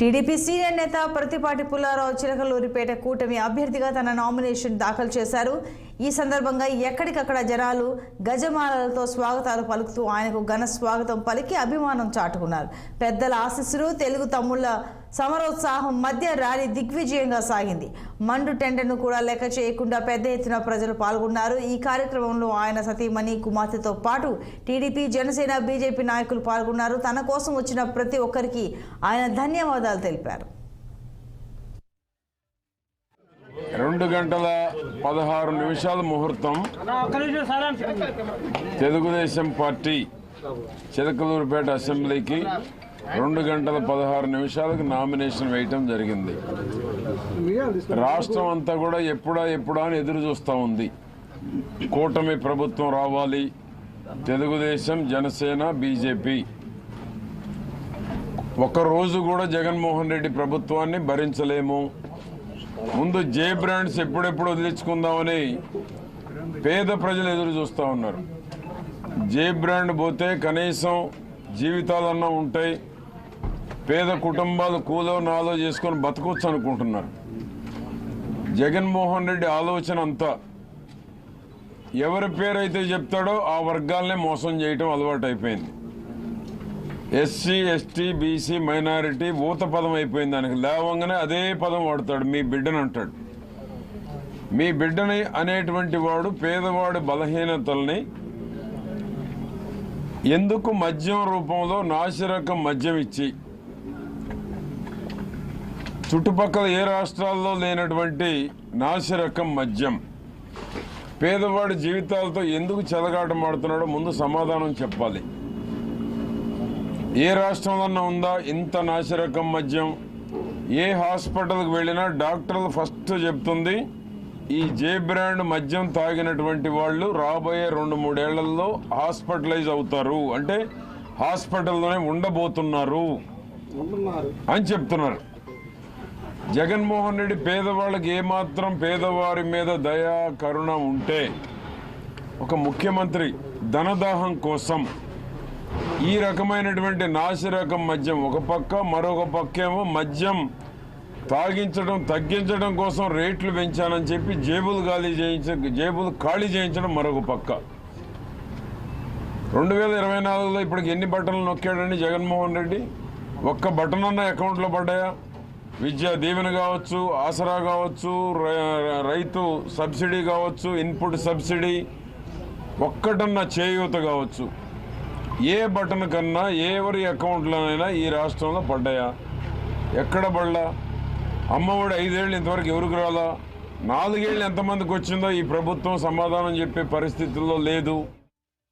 TDP senior నేత ప్రతిపాటి పుల్లారావు చిలకలూరిపేట కూటమి అభ్యర్థిగా తన నామినేషన్ దాఖలు చేశారు. ఈ సందర్భంగా ఎక్కడికక్కడ జనాలు గజమాలలతో స్వాగతాలు పలుకుతూ ఆయనకు ఘన స్వాగతం పలికి అభిమానం చాటుకున్నారు. పెద్దల ఆశీస్సులు, తెలుగు తమ్ముళ్ల సమరోత్సాహం మధ్య ర్యాలీ దిగ్విజయంగా సాగింది. మండు టెండర్ను కూడా లెక్క చేయకుండా పెద్ద ఎత్తున ప్రజలు పాల్గొన్నారు. ఈ కార్యక్రమంలో ఆయన సతీమణి, కుమార్తెతో పాటు టీడీపీ, జనసేన, బీజేపీ నాయకులు పాల్గొన్నారు. తన కోసం వచ్చిన ప్రతి ఒక్కరికి ఆయన ధన్యవాదాలు తెలిపారు. 2 గంటల 16 నిమిషాల ముహూర్తం తెలుగుదేశం పార్టీ చిలకలూరిపేట అసెంబ్లీకి 2 గంటల 16 నిమిషాలకు నామినేషన్ వేయటం జరిగింది. రాష్ట్రం అంతా కూడా ఎప్పుడా అని ఎదురు చూస్తూ ఉంది. కూటమి ప్రభుత్వం రావాలి, తెలుగుదేశం, జనసేన, బీజేపీ. ఒక్కరోజు కూడా జగన్మోహన్ రెడ్డి ప్రభుత్వాన్ని భరించలేము, ముందు జే బ్రాండ్స్ ఎప్పుడెప్పుడు వదిలించుకుందామని పేద ప్రజలు ఎదురు చూస్తూ ఉన్నారు. జే బ్రాండ్ పోతే కనీసం జీవితాలన్నా ఉంటాయి, పేద కుటుంబాలు కూలో నాలో చేసుకొని బతకొచ్చు అనుకుంటున్నారు. జగన్మోహన్ రెడ్డి ఆలోచన అంతా ఎవరి పేరైతే చెప్తాడో ఆ వర్గాలనే మోసం చేయటం అలవాటు అయిపోయింది. ఎస్సీ, ఎస్టీ, బీసీ, మైనారిటీ ఊత పదం అయిపోయింది. దానికి లేవంగానే అదే పదం వాడతాడు, మీ బిడ్డని అంటాడు. మీ బిడ్డని అనేటువంటి వాడు పేదవాడి బలహీనతల్ని ఎందుకు మద్యం రూపంలో నాసిరకం మద్యం ఇచ్చి చుట్టుపక్కల ఏ రాష్ట్రాల్లో లేనటువంటి నాసిరకం మద్యం పేదవాడి జీవితాలతో ఎందుకు చెలగాటమాడుతున్నాడో ముందు సమాధానం చెప్పాలి. ఏ రాష్ట్రంలో ఉందా ఇంత నాసిరకం మద్యం? ఏ హాస్పిటల్కి వెళ్ళినా డాక్టర్లు ఫస్ట్ చెప్తుంది, ఈ జే బ్రాండ్ మద్యం తాగినటువంటి వాళ్ళు రాబోయే 2-3 ఏళ్లలో హాస్పిటలైజ్ అవుతారు, అంటే హాస్పిటల్లోనే ఉండబోతున్నారు అని చెప్తున్నారు. జగన్మోహన్ రెడ్డి పేదవాళ్ళకి ఏమాత్రం పేదవారి మీద దయా కరుణ ఉంటే ఒక ముఖ్యమంత్రి ధనదాహం కోసం ఈ రకమైనటువంటి నాసిరకం మద్యం ఒక పక్క, మరొక పక్కేమో మద్యం తాగించడం తగ్గించడం కోసం రేట్లు పెంచానని చెప్పి జేబులు ఖాళీ చేయించడం మరొక పక్క. 2024లో ఇప్పటికి ఎన్ని బటన్లు నొక్కాడండి జగన్మోహన్ రెడ్డి? ఒక్క బటన్ అన్న అకౌంట్లో పడ్డాయా? విద్యా దీవెన కావచ్చు, ఆసరా కావచ్చు, రైతు సబ్సిడీ కావచ్చు, ఇన్పుట్ సబ్సిడీ, ఒక్కటన్నా చేయూత కావచ్చు, ఏ బటన్ కన్నా ఎవరి అకౌంట్లోనైనా ఈ రాష్ట్రంలో పడ్డాయా? ఎక్కడ పడ్డా? అమ్మఒడి 5 ఏళ్ళు ఇంతవరకు ఎవరికి రాలా? 4 ఏళ్ళు ఎంతమందికి వచ్చిందో ఈ ప్రభుత్వం సమాధానం చెప్పే పరిస్థితుల్లో లేదు.